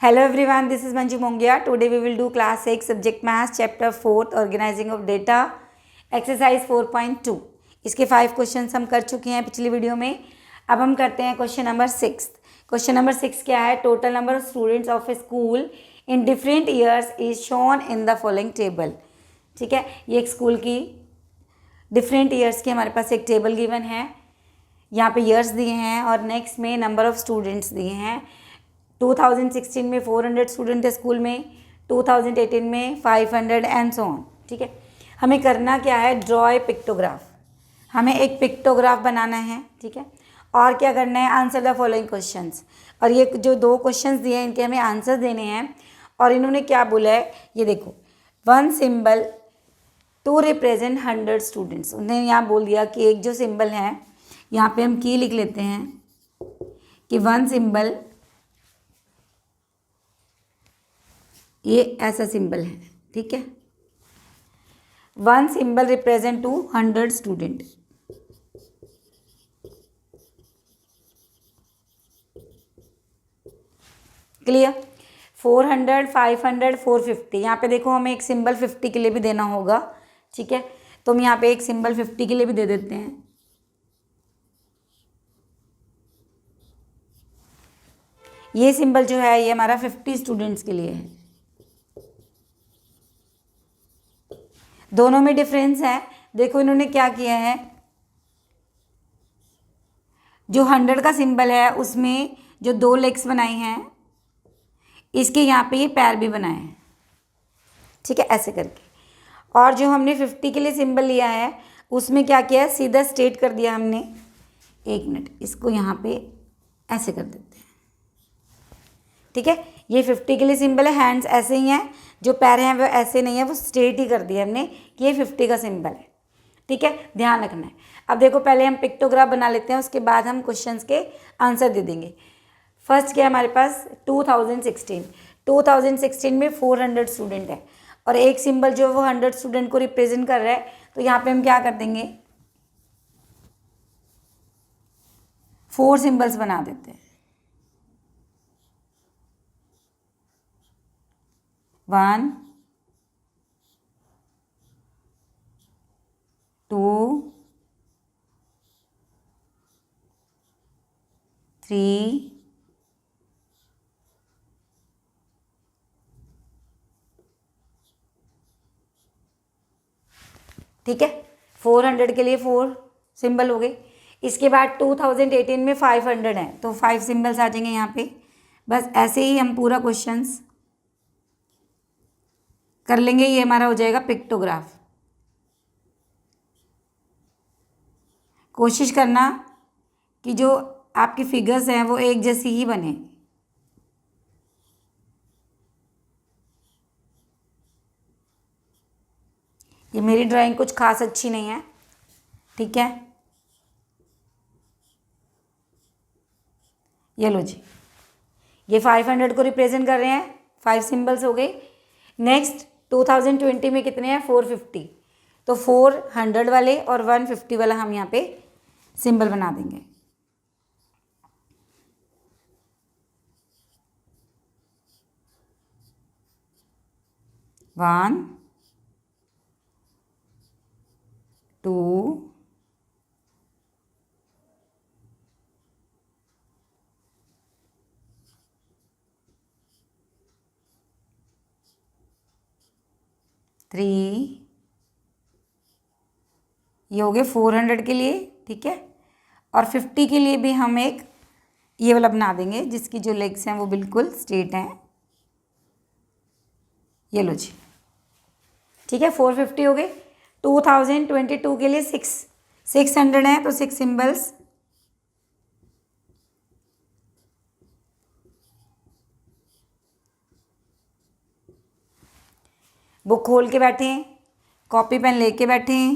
Hello everyone, this is Manju Mongia. Today we will do class 6 subject math chapter 4th organizing of data exercise 4.2. इसके 5 questions हम कर चुके हैं पिछली video में. अब हम करते हैं क्वेश्चन नंबर 6. क्वेश्चन नंबर 6 क्या है? Total number of students of A school in different years is shown in the following table. ठीक है, ये एक स्कूल की डिफरेंट ईयर्स की हमारे पास एक टेबल गिवन है. यहाँ पे ईयर्स दिए हैं और नेक्स्ट में नंबर ऑफ स्टूडेंट्स दिए हैं. 2016 में 400 स्टूडेंट थे स्कूल में, 2018 में 500 एंड सो ऑन. ठीक है, हमें करना क्या है? Draw a pictograph. हमें एक पिक्टोग्राफ बनाना है. ठीक है, और क्या करना है? Answer the following questions. और ये जो 2 क्वेश्चंस दिए हैं इनके हमें आंसर देने हैं. और इन्होंने क्या बोला है ये देखो, 1 सिंबल टू रिप्रेजेंट 100 स्टूडेंट्स. उन्होंने यहाँ बोल दिया कि एक जो सिंबल है, यहाँ पे हम की लिख लेते हैं कि 1 सिंबल, ये ऐसा सिंबल है. ठीक है, 1 symbol represent to 100 student. Clear? 400, 500, 450. यहाँ पे देखो हमें एक सिंबल 50 के लिए भी देना होगा. ठीक है, तो हम यहाँ पे एक सिंबल 50 के लिए भी दे देते हैं. ये सिंबल जो है ये हमारा 50 स्टूडेंट्स के लिए है. दोनों में डिफरेंस है. देखो इन्होंने क्या किया है, जो 100 का सिंबल है उसमें जो 2 लेग्स बनाई हैं, इसके यहाँ पे ये पैर भी बनाए हैं. ठीक है, ऐसे करके. और जो हमने 50 के लिए सिंबल लिया है उसमें क्या किया है? सीधा स्ट्रेट कर दिया हमने. एक मिनट, इसको यहाँ पे ऐसे कर देते हैं. ठीक है, ये 50 के लिए सिंबल है. हैंड्स ऐसे ही हैं, जो पैर हैं वो ऐसे नहीं है, वो स्ट्रेट ही कर दिया हमने कि ये 50 का सिंबल है. ठीक है, ध्यान रखना है. अब देखो पहले हम पिक्टोग्राफ बना लेते हैं, उसके बाद हम क्वेश्चंस के आंसर दे देंगे. फर्स्ट क्या है हमारे पास? 2016 में 400 स्टूडेंट है और एक सिंबल जो वो 100 स्टूडेंट को रिप्रेजेंट कर रहा है. तो यहाँ पे हम क्या कर देंगे? 4 सिंबल्स बना देते हैं. 1 2 3 ठीक है, 400 के लिए 4 सिंबल हो गए. इसके बाद 2018 में 500 है तो 5 सिंबल्स आ जाएंगे यहाँ पे. बस ऐसे ही हम पूरा क्वेश्चंस कर लेंगे. ये हमारा हो जाएगा पिक्टोग्राफ. कोशिश करना कि जो आपकी फिगर्स हैं वो एक जैसी ही बने. ये मेरी ड्राइंग कुछ खास अच्छी नहीं है. ठीक है, ये लो जी, ये 500 को रिप्रेजेंट कर रहे हैं. 5 सिंबल्स हो गए. नेक्स्ट 2020 में कितने हैं? 450. तो 400 वाले और 150 वाला हम यहाँ पे सिंबल बना देंगे. वन 2 3. ये हो गए 400 के लिए. ठीक है, और 50 के लिए भी हम एक ये वाला बना देंगे जिसकी जो लेग्स हैं वो बिल्कुल स्ट्रेट हैं. ये लो जी. ठीक है, 450 हो गए. 2022 के लिए 600 है तो 6 सिंबल्स. बुक खोल के बैठे हैं, कॉपी पेन लेके बैठे हैं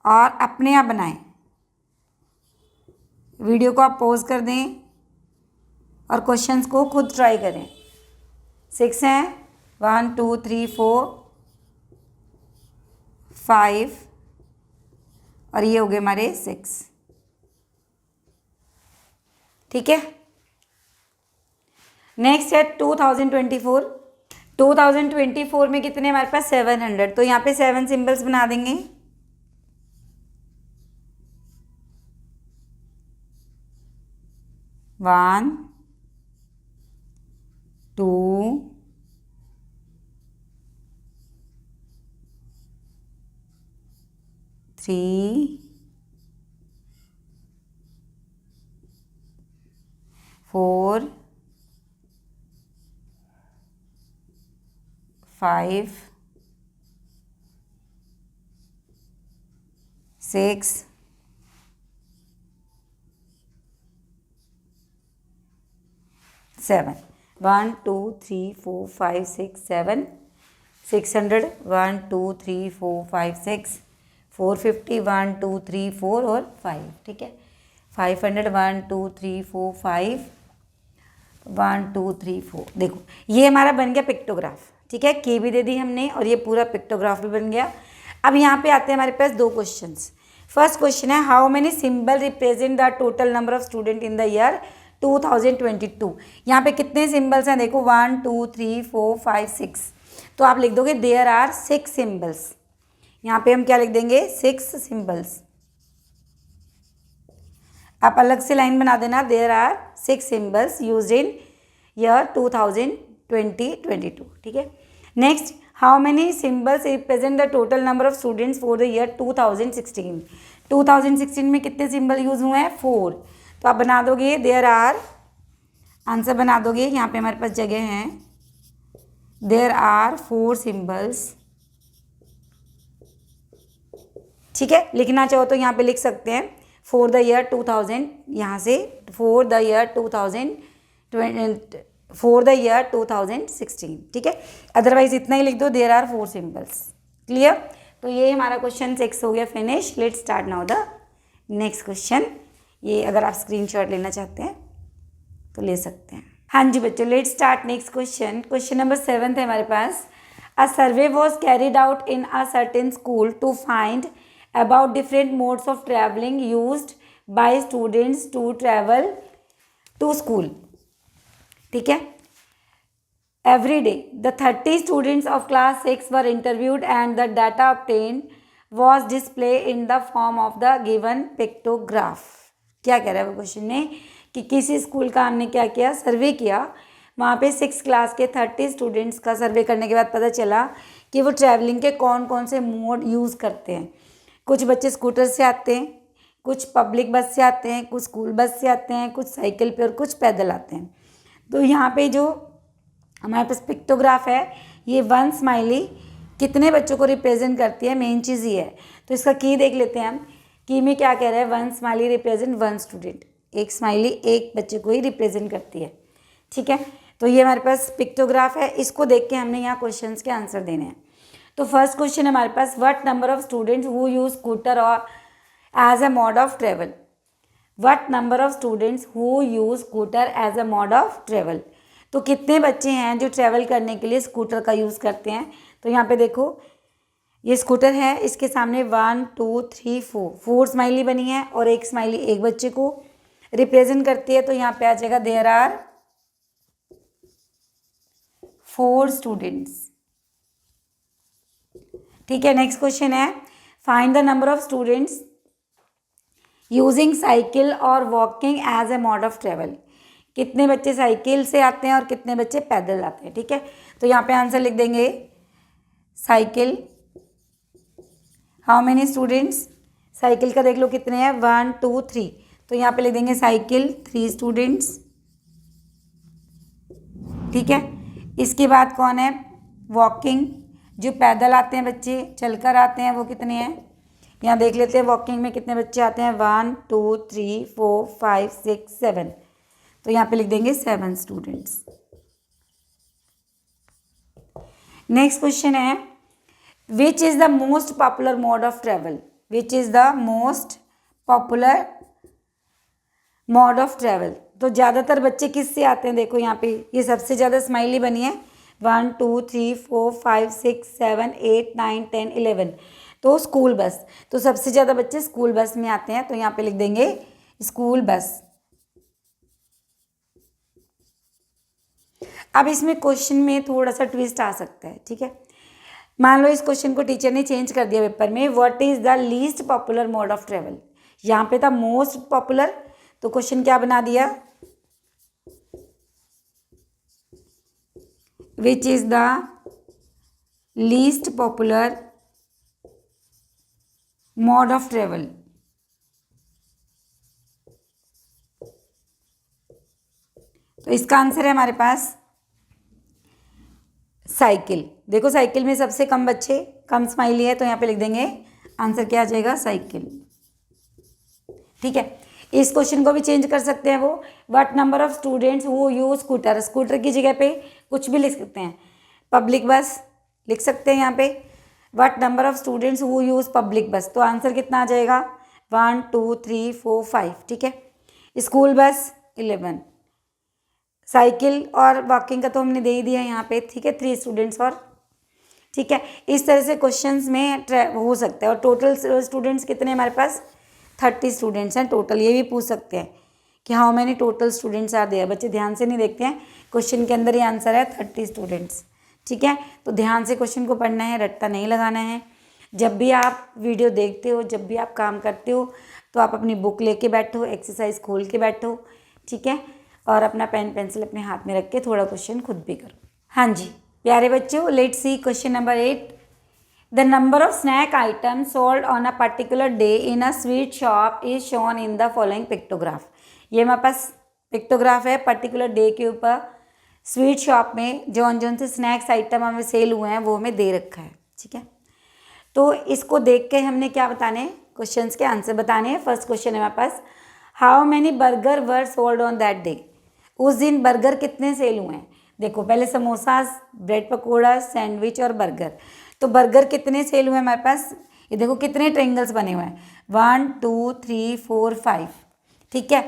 और अपने आप बनाएं. वीडियो को आप पॉज कर दें और क्वेश्चंस को खुद ट्राई करें. 6 हैं, 1 2 3 4 5 और ये हो गए हमारे 6. ठीक है, नेक्स्ट है 2024। 2024 में कितने हमारे पास 700, तो यहाँ पे 7 सिंबल्स बना देंगे। 1 2 3 4 5 6 7 1 2 3 4 5 6 7 600 1 2 3 4 5 6 450 1 2 3 4 और 5, ठीक है। 500 1 2 3 4 5 1 2 3 4। देखो ये हमारा बन गया पिक्टोग्राफ, ठीक है। की भी दे दी हमने और ये पूरा पिक्टोग्राफ भी बन गया। अब यहाँ पे आते हैं हमारे पास दो क्वेश्चंस। फर्स्ट क्वेश्चन है how many symbol represent the total number of student in the year 2022। यहाँ पे कितने सिंबल्स हैं देखो 1 2 3 4 5 6, तो आप लिख दोगे देयर आर 6 सिंबल्स। यहाँ पे हम क्या लिख देंगे 6 सिंबल्स। आप अलग से लाइन बना देना there are 6 symbols used in year 2022, ठीक है। Next how many symbols represent the total number of students for the year 2016। 2016 में कितने सिंबल यूज हुए हैं 4, तो आप बना दोगे देयर आर, आंसर बना दोगे। यहाँ पे हमारे पास जगह है, देयर आर 4 सिंबल्स, ठीक है। लिखना चाहो तो यहाँ पे लिख सकते हैं फॉर द ईयर 2000, यहाँ से फॉर द ईयर 2016, ठीक है। अदरवाइज इतना ही लिख दो देयर आर 4 सिंबल्स। क्लियर। तो ये हमारा क्वेश्चन 6 हो गया finish. Let start now the next question. ये अगर आप स्क्रीनशॉट लेना चाहते हैं तो ले सकते हैं। हाँ जी बच्चों, let start next question. Question number 7 है हमारे पास। A survey was carried out in a certain school to find about different modes of traveling used by students to travel to school, ठीक है। Every day the 30 students of class 6 were interviewed and the data obtained was displayed in the form of the given pictograph। क्या कह रहा है वो question में कि किसी स्कूल का हमने क्या किया, सर्वे किया। वहाँ पे 6 क्लास के 30 स्टूडेंट्स का सर्वे करने के बाद पता चला कि वो ट्रैवलिंग के कौन कौन से मोड यूज़ करते हैं। कुछ बच्चे स्कूटर से आते हैं, कुछ पब्लिक बस से आते हैं, कुछ स्कूल बस से आते हैं, कुछ साइकिल पे और कुछ पैदल आते हैं। तो यहाँ पे जो हमारे पास पिक्टोग्राफ है, ये 1 स्माइली कितने बच्चों को रिप्रेजेंट करती है, मेन चीज़ ये है। तो इसका की देख लेते हैं हम। की में क्या कह रहा है, 1 स्माइली रिप्रेजेंट 1 स्टूडेंट। एक स्माइली एक बच्चे को ही रिप्रेजेंट करती है, ठीक है। तो ये हमारे पास पिक्टोग्राफ है, इसको देख के हमने यहाँ क्वेश्चन के आंसर देने हैं। तो फर्स्ट क्वेश्चन हमारे पास, what number of students who use scooter और as a mode of travel. What number of students who use scooter as a mode of travel. तो कितने बच्चे हैं जो ट्रैवल करने के लिए स्कूटर का यूज़ करते हैं। तो यहाँ पे देखो ये स्कूटर है, इसके सामने 1 2 3 4 स्माइली बनी है और एक स्माइली एक बच्चे को रिप्रेजेंट करती है। तो यहाँ पे आ जाएगा देयर आर 4 स्टूडेंट्स, ठीक है। नेक्स्ट क्वेश्चन है find the number of students using cycle और walking as a mode of travel. कितने बच्चे साइकिल से आते हैं और कितने बच्चे पैदल आते हैं, ठीक है। तो यहाँ पे आंसर लिख देंगे cycle, how many students, cycle का देख लो कितने हैं 1 2 3, तो यहाँ पे लिख देंगे साइकिल 3 स्टूडेंट्स, ठीक है। इसके बाद कौन है, वॉकिंग, जो पैदल आते हैं बच्चे चलकर आते हैं वो कितने हैं, यहाँ देख लेते हैं वॉकिंग में कितने बच्चे आते हैं 1 2 3 4 5 6 7, तो यहाँ पे लिख देंगे 7 स्टूडेंट्स। नेक्स्ट क्वेश्चन है which is the most popular mode of travel. Which is the most popular mode of travel. तो ज़्यादातर बच्चे किससे आते हैं, देखो यहाँ पे ये सबसे ज़्यादा स्माइली बनी है 1 2 3 4 5 6 7 8 9 10 11, तो स्कूल बस। तो सबसे ज़्यादा बच्चे स्कूल बस में आते हैं, तो यहाँ पे लिख देंगे स्कूल बस। अब इसमें क्वेश्चन में थोड़ा सा ट्विस्ट आ सकता है, ठीक है। मान लो इस क्वेश्चन को टीचर ने चेंज कर दिया पेपर में, what is the least popular mode of travel. यहाँ पे था मोस्ट पॉपुलर, तो क्वेश्चन क्या बना दिया, which is the least popular mode of travel. तो इसका आंसर है हमारे पास साइकिल। देखो साइकिल में सबसे कम बच्चे, कम स्माइली है, तो यहाँ पे लिख देंगे आंसर क्या आ जाएगा, साइकिल। ठीक है, इस क्वेश्चन को भी चेंज कर सकते हैं वो, what number of students who use scooter. Scooter की जगह पे कुछ भी लिख सकते हैं, पब्लिक बस लिख सकते हैं यहाँ पे, what number of students who use public बस। तो आंसर कितना आ जाएगा, 1 2 3 4 5। ठीक है, स्कूल बस 11, साइकिल और वॉकिंग का तो हमने दे ही दिया यहाँ पे। ठीक है, 3 स्टूडेंट्स और, ठीक है, इस तरह से क्वेश्चंस में हो सकता है। और टोटल स्टूडेंट्स कितने हमारे पास, 30 स्टूडेंट्स हैं टोटल। ये भी पूछ सकते हैं कि how many total students are there. बच्चे ध्यान से नहीं देखते हैं, क्वेश्चन के अंदर ही आंसर है 30 स्टूडेंट्स। ठीक है, तो ध्यान से क्वेश्चन को पढ़ना है, रट्टा नहीं लगाना है। जब भी आप वीडियो देखते हो, जब भी आप काम करते हो, तो आप अपनी बुक लेके बैठो, एक्सरसाइज खोल के बैठो। ठीक है, और अपना पेन पेंसिल अपने हाथ में रख के थोड़ा क्वेश्चन खुद भी करो। हाँ जी प्यारे बच्चों, let's see question number 8। The number of snack items sold on a particular day in a sweet shop is shown in the following pictograph. ये हमारे पास पिक्टोग्राफ है, पर्टिकुलर डे के ऊपर स्वीट शॉप में जौन से स्नैक्स आइटम हमें cell हुए हैं वो हमें दे रखा है। ठीक है, तो इसको देख के हमने क्या बताने हैं, क्वेश्चंस के आंसर बताने हैं। फर्स्ट क्वेश्चन है हमारे पास, how many burger were sold on that day. उस दिन बर्गर कितने सेल हुए हैं। देखो पहले समोसा, ब्रेड पकौड़ा, सैंडविच और बर्गर। तो बर्गर कितने सेल हुए हमारे पास, ये देखो कितने ट्रायंगल्स बने हुए हैं, 1 2 3 4 5। ठीक है,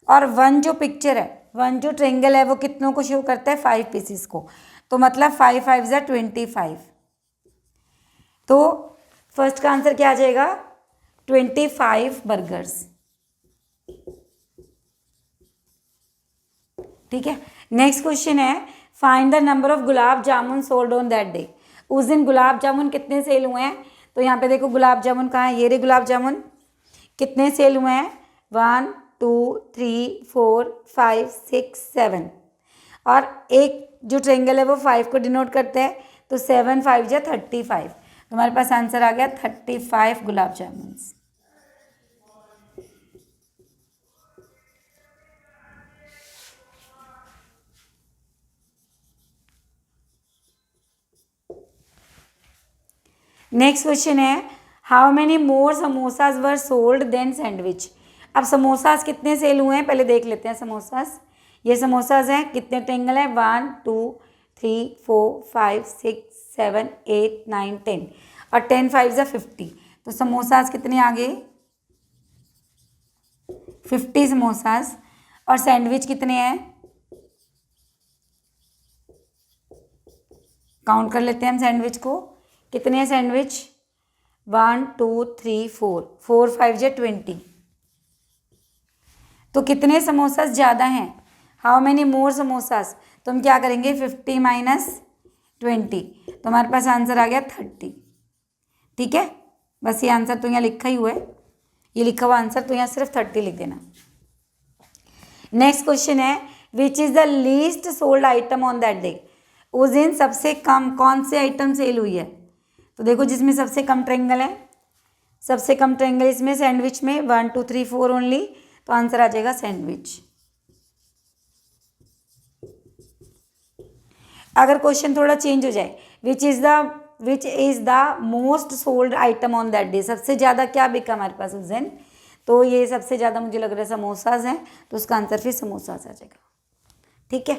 और 1 जो पिक्चर है, 1 जो ट्रायंगल है वो कितनों को शो करता है, 5 पीसीस को। तो मतलब 5 5 ज़ा 25। तो फर्स्ट का आंसर क्या आ जाएगा, 25 बर्गर्स। ठीक है, नेक्स्ट क्वेश्चन है, find the number of gulab jamun sold on that day. उस दिन गुलाब जामुन कितने सेल हुए हैं। तो यहाँ पे देखो गुलाब जामुन कहाँ है, ये रे गुलाब जामुन, कितने सेल हुए हैं, 1 2 3 4 5 6 7। और एक जो ट्रायंगल है वो 5 को डिनोट करता है, तो 7 5 ज़ा 35। तो हमारे पास आंसर आ गया 35 गुलाब जामुन। नेक्स्ट क्वेश्चन है, how many more samosas were sold than sandwich. अब समोसाज कितने सेल हुए हैं पहले देख लेते हैं। समोसाज, ये समोसाज हैं, कितने ट्रायंगल हैं, 1 2 3 4 5 6 7 8 9 10। और 10 5 ज़ा 50। तो समोसाज कितने आ गए, 50 समोसाज। और सैंडविच कितने हैं, काउंट कर लेते हैं हम सैंडविच को, कितने हैं सैंडविच, 1 2 3 4, 4 5 ज़ा 20। तो कितने समोसास ज़्यादा हैं, हाउ मैनी मोर समोसास। तो हम क्या करेंगे, 50 माइनस 20। तो हमारे पास आंसर आ गया 30। ठीक है, बस ये आंसर तो यहाँ लिखा ही हुआ है, ये लिखा हुआ आंसर, तो यहाँ सिर्फ 30 लिख देना। नेक्स्ट क्वेश्चन है, which is the least sold item on that day. उस दिन सबसे कम कौन से आइटम सेल हुई है। तो देखो जिसमें सबसे कम ट्रायंगल है, सबसे कम ट्रायंगल इसमें सैंडविच में 1 2 3 4 ओनली। तो आंसर आ जाएगा सैंडविच। अगर क्वेश्चन थोड़ा चेंज हो जाए, which is the most sold item on that day, सबसे ज़्यादा क्या बिका हमारे पास उस दिन। तो ये सबसे ज़्यादा मुझे लग रहा है समोसाज हैं, तो उसका आंसर फिर समोसाज आ जाएगा। ठीक है।